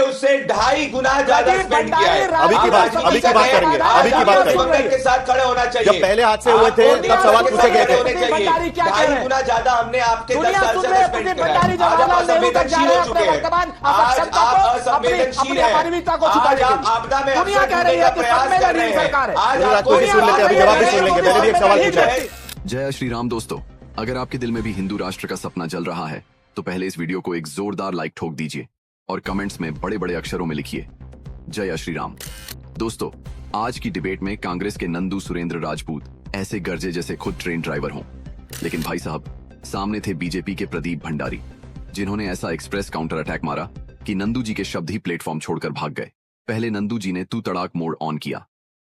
उससे 2.5 गुना ज्यादा स्पेंड किया है। अभी की बात करेंगे, अभी की बात करेंगे। के साथ खड़े होना चाहिए। जब पहले हादसे हुए थे तब सवाल पूछे गए थे। 2.5 गुना ज्यादा हमने आपके 10 साल से स्पेंड किया है। आज आप असंवेदनशील हो चुके हैं, आज आप असंवेदनशील हैं, आज आप आपदा में अवसर ढूंढने का प्रयास कर रहे हैं। आज आपको सुन लेते हैं, अभी जवाब भी सुन लेंगे। मैंने भी एक सवाल पूछा है। जय श्री राम दोस्तों, अगर आपके दिल में भी हिंदू राष्ट्र का सपना जल रहा है तो पहले इस वीडियो को एक जोरदार लाइक ठोक दीजिए और कमेंट्स में बड़े बड़े अक्षरों में लिखिए जय श्री राम। दोस्तों, आज की डिबेट में कांग्रेस के नंदू सुरेंद्र राजपूत ऐसे गरजे जैसे खुद ट्रेन ड्राइवर हों, लेकिन भाई साहब सामने थे बीजेपी के प्रदीप भंडारी, जिन्होंने ऐसा एक्सप्रेस काउंटर अटैक मारा कि नंदू जी के शब्द ही प्लेटफॉर्म छोड़कर भाग गए। पहले नंदू जी ने तू तड़ाक मोड ऑन किया,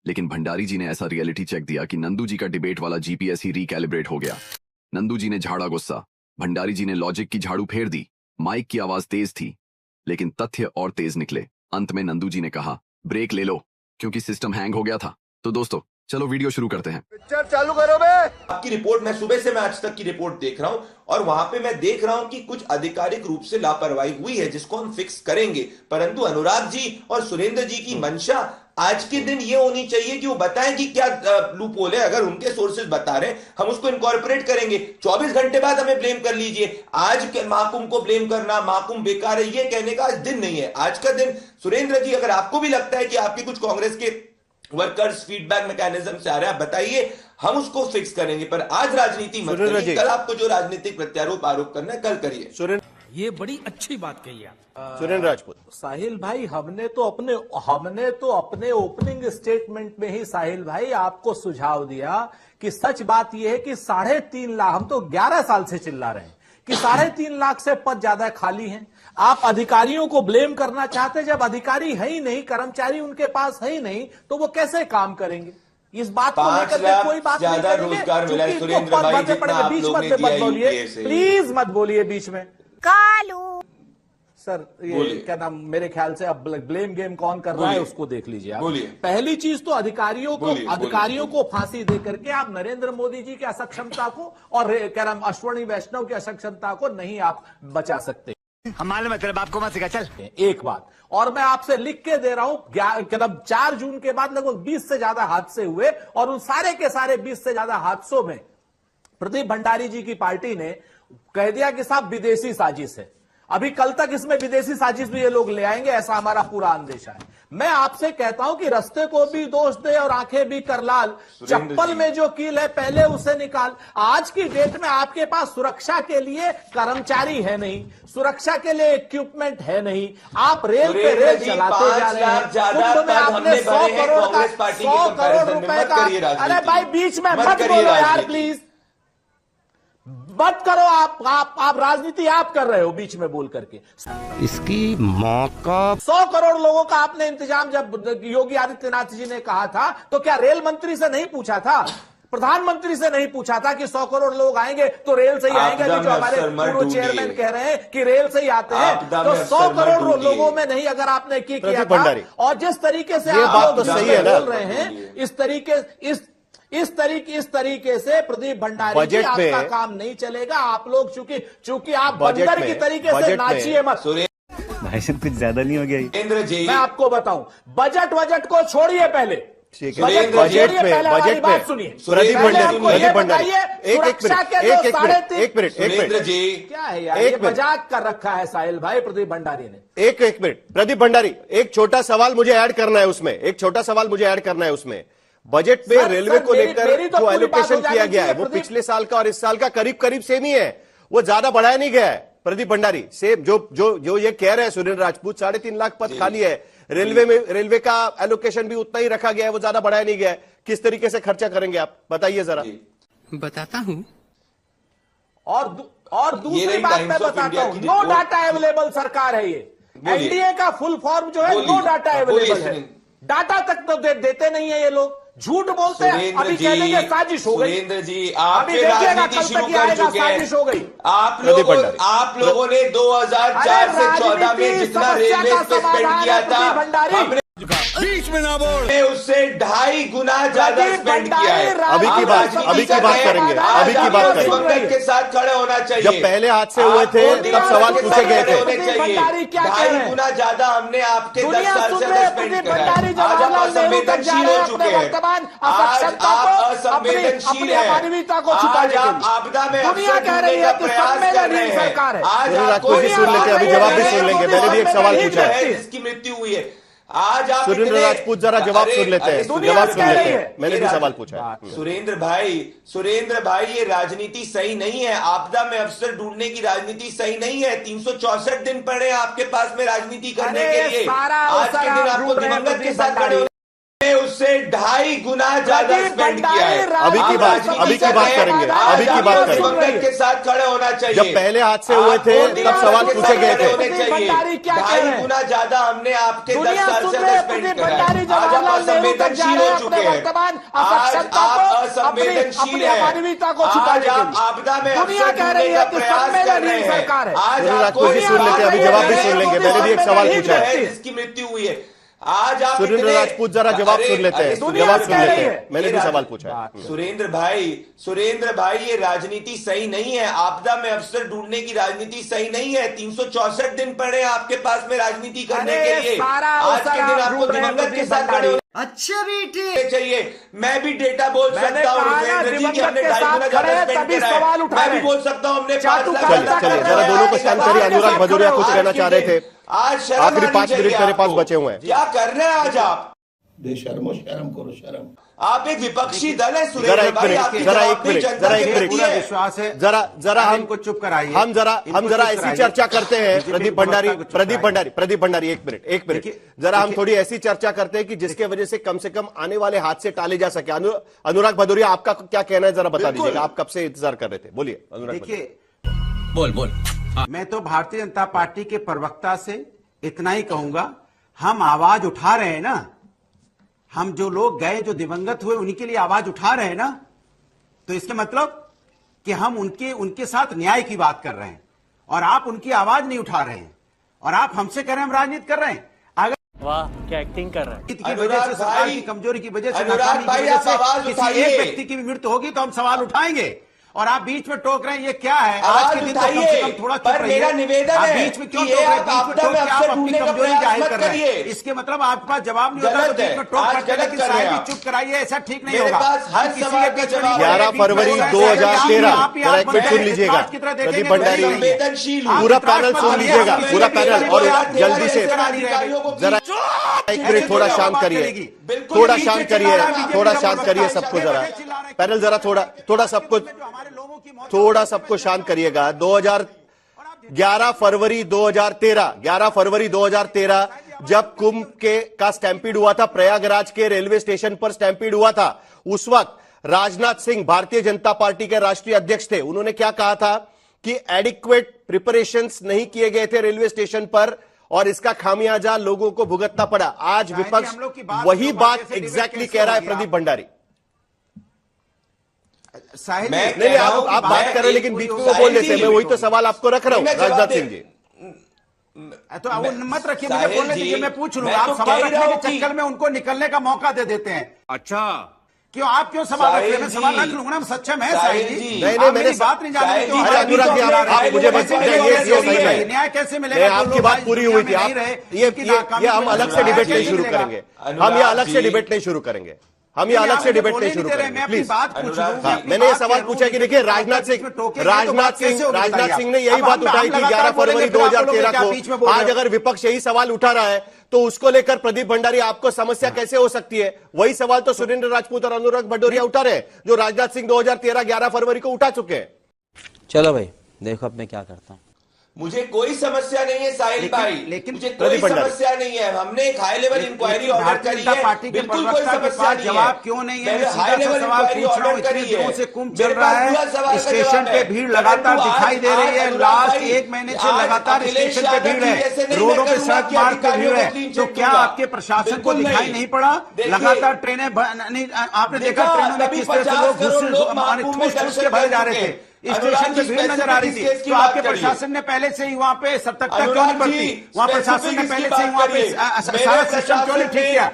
लेकिन भंडारी जी ने ऐसा रियलिटी चेक दिया कि नंदू जी का डिबेट वाला जीपीएस ही रिकैलिब्रेट हो गया। नंदू जी ने झाड़ा गुस्सा, भंडारी जी ने लॉजिक की झाड़ू फेर दी। माइक की आवाज तेज थी, लेकिन तथ्य और तेज निकले। अंत में नंदू जी ने कहा ब्रेक ले लो, क्योंकि सिस्टम हैंग हो गया था। तो दोस्तों चलो वीडियो शुरू करते हैं। पिक्चर चालू करो बे। आपकी रिपोर्ट, मैं सुबह से मैं आज तक की रिपोर्ट देख रहा हूं और वहां पे मैं देख रहा हूं कि कुछ आधिकारिक रूप से लापरवाही हुई है जिसको हम फिक्स करेंगे, परंतु अनुराग जी और सुरेंद्र जी की मंशा आज के दिन ये होनी चाहिए कि वो बताएं कि क्या लूप होल है। अगर उनके सोर्सेज बता रहे हैं हम उसको इनकॉर्पोरेट करेंगे। 24 घंटे बाद हमें ब्लेम कर लीजिए। आज के महाकुंभ को ब्लेम करना, महाकुंभ बेकार है, ये कहने का आज दिन नहीं है। आज का दिन, सुरेंद्र जी अगर आपको भी लगता है कि आपके कुछ कांग्रेस के वर्कर्स फीडबैक मैकेनिज्म से आ रहा है, बताइए, हम उसको फिक्स करेंगे। पर आज राजनीति मत करिए, कल आपको जो राजनीतिक प्रत्यारोप आरोप करना है कल करिए। ये बड़ी अच्छी बात कही आप। सुरेंद्र राजपूत। साहिल भाई, हमने तो अपने ओपनिंग स्टेटमेंट में ही साहिल भाई आपको सुझाव दिया कि सच बात यह है कि 3.5 लाख, हम तो 11 साल से चिल्ला रहे हैं कि 3.5 लाख से पद ज्यादा खाली हैं। आप अधिकारियों को ब्लेम करना चाहते, जब अधिकारी है ही नहीं, कर्मचारी उनके पास है ही नहीं, तो वो कैसे काम करेंगे? इस बात को लेकर के कोई बात नहीं करेंगे। रोजगार मिला है सुरेंद्र भाई, जितना आप बीच लोग मत ने दिया बोलिए, प्लीज मत बोलिए बीच में। कालू सर, ये क्या नाम, मेरे ख्याल से अब ब्लेम गेम कौन कर रहा है उसको देख लीजिए आप। पहली चीज तो अधिकारियों को फांसी दे करके आप नरेंद्र मोदी जी की असक्षमता को और क्या नाम अश्वनी वैष्णव की असक्षमता को नहीं आप बचा सकते। हम मालूम है तेरे बाप को मत सिखा। चल एक बात और मैं आपसे लिख के दे रहा हूं, 4 जून के बाद लगभग 20 से ज्यादा हादसे हुए और उन सारे के सारे 20 से ज्यादा हादसों में प्रदीप भंडारी जी की पार्टी ने कह दिया कि साहब विदेशी साजिश है। अभी कल तक इसमें विदेशी साजिश भी ये लोग ले आएंगे, ऐसा हमारा पूरा अंदेशा है। मैं आपसे कहता हूं कि रास्ते को भी दोष दे और आंखें भी कर लाल। चप्पल में जो कील है पहले उसे निकाल। आज की डेट में आपके पास सुरक्षा के लिए कर्मचारी है नहीं, सुरक्षा के लिए इक्विपमेंट है नहीं, आप रेल पे रेल चलाते जा रहे हैं। कुंभ में आपने 100 करोड़ रुपए का, अरे भाई बीच में मत बोलो यार प्लीज, मत करो। आप राजनीति आप कर रहे हो बीच में बोल करके। इसकी मां का 100 करोड़ लोगों का आपने इंतजाम, जब योगी आदित्यनाथ जी ने कहा था तो क्या रेल मंत्री से नहीं पूछा था, प्रधानमंत्री से नहीं पूछा था कि 100 करोड़ लोग आएंगे तो रेल से ही आएंगे? जो हमारे पूर्व चेयरमैन कह रहे हैं कि रेल से ही आते हैं, तो 100 करोड़ लोगों में नहीं अगर आपने किया था। और जिस तरीके से आप लोग बोल रहे हैं, इस तरीके से प्रदीप भंडारी जी आपका काम नहीं चलेगा। आप लोग चूंकि आप बंदर की तरीके से नाचिए मत। भाई साहब कुछ ज्यादा नहीं हो गया? सुरेंद्र जी, मैं आपको बताऊं, बजट को छोड़िए पहले, ठीक है, बजट में बात सुनिए। प्रदीप भंडारी एक मिनट क्या है यार, ये मजाक कर रखा है साहिल भाई प्रदीप भंडारी ने। एक मिनट प्रदीप भंडारी, एक छोटा सवाल मुझे ऐड करना है उसमें। बजट में रेलवे को लेकर जो एलोकेशन किया गया है वो पिछले साल का और इस साल का करीब सेम ही है, वो ज्यादा बढ़ाया नहीं गया है। प्रदीप भंडारी सेम जो ये कह रहे हैं सुरेंद्र राजपूत, 3.5 लाख पद खाली है, रेलवे का एलोकेशन भी उतना ही रखा गया है, वो ज्यादा बढ़ाया नहीं गया है। किस तरीके से खर्चा करेंगे आप बताइए जरा। बताता हूं। और दूसरी बात मैं बताता हूं, नो डाटा अवेलेबल सरकार है ये। एनडीए का फुल फॉर्म जो है नो डाटा अवेलेबल है, डाटा तक तो देते नहीं है ये लोग, झूठ बोलते हैं। अभी कहेंगे साजिश हो गई। सुरेंद्र जी, आप राजनीति शुरू कर चुके हैं, साजिश हो गई। आप लोगों ने 2004 से 14 में जितना रेलवे पे स्पेंड किया था, बीच में ना बोल। उससे 2.5 गुना ज्यादा स्पेंड किया है। अभी की बात करेंगे, अभी की बात करेंगे। दिवंगत के साथ खड़े होना चाहिए। जब पहले हादसे हुए थे तब सवाल पूछे गए थे। 2.5 गुना ज्यादा हमने आपके 10 साल से स्पेंड करा है। आज आप असंवेदनशील हो चुके हैं। आज आप असंवेदनशील हैं। आज आप आपदा में अवसर ढूंढने का प्रयास कर रहे हैं। आज आपको सुन लेते हैं, अभी जवाब भी सुन लेंगे। मैंने भी एक सवाल पूछा है जिसकी मृत्यु हुई है। आज आप सुरेंद्र राजपूत जरा जवाब सुन लेते हैं, जवाब सुन लेते हैं। मैंने भी सवाल पूछा है। सुरेंद्र भाई ये राजनीति सही नहीं है। आपदा में अवसर ढूंढने की राजनीति सही नहीं है। 364 दिन पड़े आपके पास में राजनीति करने के लिए। आज के दिन आपको दिवंगत के साथ खड़े होने उससे 2.5 गुना ज्यादा स्पेंड किया है। अभी की बात करेंगे, अभी की बात करेंगे। दिवंगत के साथ खड़े होना चाहिए। जब पहले हादसे हुए थे तब सवाल पूछे गए थे। 2.5 गुना ज्यादा हमने आपके 10 साल से स्पेंड करा है। आज आप असंवेदनशील हो चुके हैं। आज आप असंवेदनशील हैं। आज आप आपदा में अवसर ढूंढने का प्रयास कर रहे हैं। आज आपको सुन लेते हैं, अभी जवाब भी सुन लेंगे। मैंने भी एक सवाल पूछा है जिसकी मृत्यु हुई है। आज आप सुरेंद्र राजपूत जरा जवाब सुन लेते हैं, जवाब सुन लेते हैं। मैंने भी सवाल पूछा है। सुरेंद्र भाई ये राजनीति सही नहीं है। आपदा में अवसर ढूंढने की राजनीति सही नहीं है। 364 दिन पड़े आपके पास में राजनीति करने के लिए। आज के दिन आपको दिवंगत के साथ खड़े अच्छा भी ठीक चाहिए। मैं भी डेटा बोल सकता हूँ सुरेंद्र जी कि हमने 2.5 गुना ज्यादा स्पेंड करा है। मैं भी बोल सकता हूँ हमने 5 लाख चलिए जरा दोनों को शांत करिए। अनुराग भदौरिया कुछ कहना चाह रहे थे। आज आखिरी 5 मिनट मेरे पास बचे हुए हैं। क्या कर रहे हैं आज आप? बेशर्मो शर्म करो शर्म। आप एक विपक्षी दल है सुरेंद्र भाई। जरा एक मिनट विश्वास है। जरा हमको चुप कराइए। हम जरा ऐसी चर्चा करते हैं। प्रदीप भंडारी एक मिनट जरा हम थोड़ी ऐसी चर्चा करते हैं कि जिसके वजह से कम आने वाले हादसे टाले जा सके। अनुराग भदौरिया आपका क्या कहना है जरा बता दीजिएगा। आप कब से इंतजार कर रहे थे? बोलिए अनुराग। देखिए बोल मैं तो भारतीय जनता पार्टी के प्रवक्ता से इतना ही कहूंगा, हम आवाज उठा रहे हैं ना। हम जो लोग गए, जो दिवंगत हुए, उन्हीं के लिए आवाज उठा रहे हैं ना। तो इसके मतलब कि हम उनके साथ न्याय की बात कर रहे हैं और आप उनकी आवाज नहीं उठा रहे हैं और आप हमसे कह रहे हैं हम राजनीति कर रहे हैं। वाह क्या एक्टिंग कर रहे हैं। की वजह से, सरकार की कमजोरी की वजह से, नाकामी की वजह से किसी एक व्यक्ति की भी मृत्यु होगी तो हम सवाल उठाएंगे। और आप बीच में टोक रहे हैं, ये क्या है? आज के दिन तो कम से कम थोड़ा चुप रहिए। मेरा निवेदन है बीच में क्यों टोक रहे हैं? बीच में टोक के आप अपनी कमजोरी जाहिर कर रहे हैं। इसके मतलब आपके पास जवाब नहीं होता तो बीच में टोक करते हैं कि साहब भी चुप कराइए। ऐसा ठीक नहीं होगा। हर सवाल का जवाब 11 फरवरी 2013 एक मिनट सुन लीजिएगा। प्रदीप भंडारी पूरा पैनल सुन लीजिएगा, पूरा पैनल। और जल्दी से जरा एक मिनट थोड़ा शांत करिए, थोड़ा शांत करिए सबको। जरा पैनल जरा थोड़ा सबको शांत करिएगा। 11 फरवरी 2013 जब कुंभ का स्टैंपीड हुआ था, प्रयागराज के रेलवे स्टेशन पर स्टैंपीड हुआ था, उस वक्त राजनाथ सिंह भारतीय जनता पार्टी के राष्ट्रीय अध्यक्ष थे। उन्होंने क्या कहा था कि एडिक्वेट प्रिपरेशंस नहीं किए गए थे रेलवे स्टेशन पर और इसका खामियाजा लोगों को भुगतना पड़ा। आज विपक्ष वही बात एग्जैक्टली कह रहा है। प्रदीप भंडारी नहीं, आप बात कर रहे हैं लेकिन बीच में वो बोल देते हैं। मैं वही तो सवाल आपको रख रहा हूं राजनाथ सिंह जी। तो अब मत रखिए, मुझे बोलने दीजिए, मैं पूछ लूंगा। आप सवाल रखने के चक्कर में उनको निकलने का मौका दे देते हैं। अच्छा आप क्यों सवाल रख रहे हैं? मैं सवाल रख लूंगा ना, हम सक्षम है साहिल जी। नहीं मेरी बात नहीं जाने देते। आप मुझे बस ये न्याय कैसे मिलेगा? आपकी बात पूरी हुई थी। ये हम अलग से डिबेट नहीं शुरू करेंगे। हम ये अलग से डिबेट नहीं शुरू करेंगे। प्लीज। मैंने ये सवाल पूछा कि देखिए राजनाथ सिंह ने यही बात उठाई थी 11 फरवरी 2013 को। आज अगर विपक्ष यही सवाल उठा रहा है तो उसको लेकर प्रदीप भंडारी आपको समस्या कैसे हो सकती है? वही सवाल तो सुरेंद्र राजपूत और अनुराग भदौरिया उठा रहे हैं, जो राजनाथ सिंह 2013 11 फरवरी को उठा चुके हैं। चलो भाई देखो अब मैं क्या करता हूँ। मुझे कोई समस्या नहीं है साहिल भाई, लेकिन मुझे कोई समस्या नहीं है। हमने एक हाई लेवल इंक्वायरी ऑर्डर करी है, बिल्कुल कोई समस्या नहीं है। जवाब क्यों नहीं है? मैं हाई लेवल सवाल पूछ रहा हूं। इतने दिनों से कुंभ चल रहा है, स्टेशन पे भीड़ लगातार दिखाई दे रही है। लास्ट 1 महीने से लगातार स्टेशन पे भीड़ है, रोडों पे सड़क मार्ग पे भीड़ है। तो क्या आपके प्रशासन को दिखाई नहीं पड़ा? लगातार ट्रेनें, आपने देखा ट्रेनों में किस तरह से लोग ठूस के भरे जा रहे थे। अनुराग स्टेशन पे जी, भीड़ नजर आ रही specific केस थी, की तो बात आपके करिए। प्रशासन ने पहले से ही वहां पे सतर्कता क्यों अनुराग नहीं बरती? जी, वहां प्रशासन ने specific पहले इसकी से ही बात वहां पे करिए। सारा मेरे सिस्टम क्यों नहीं ठीक किया?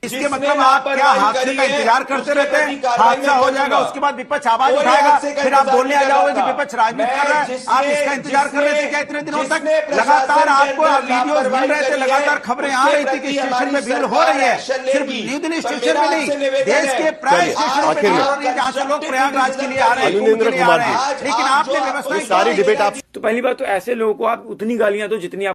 इसके जिसने मतलब आप क्या लापरवाही हादसे करी का है, इंतजार करते उसके रहते प्रति हैं? कार्रवाई हादसा मैं हो जाएगा, करूंगा। उसके बाद विपक्ष आवाज कोई उठाएगा, हादसे का फिर आप इंतजार बोलने आ नहीं कर जाओगे रहा कि था। विपक्ष राजनीति कर रहा है। जिसने- आप इसका इंतजार कर रहे थे क्या इतने दिनों तक? जिसने लगातार आपको प्रशासन के वीडियोस अंदर मिल रहे थे, लापरवाही लगातार करी खबरें है, आ रही थी उसके कि प्रति स्टेशन में हमारी भीड़ हो रही है। सरकार सिर्फ एक्शन न्यू दिल्ली लेगी। स्टेशन पर में मेरा नहीं, आपसे निवेदन देश है, के प्राय चलिए, स्टेशनों पे आखिर में। भीड़ हो रही है, जहां से लोग प्रयागराज के लिए आ रहे हैं, कुंभ अनुरेंद्र के लिए आ कुमार रहे जी। हैं। लेकिन आपने व्यवस्था ये सारी डिबेट आप तो पहली बात तो ऐसे लोगों को आप उतनी गालियां दो जितनी आप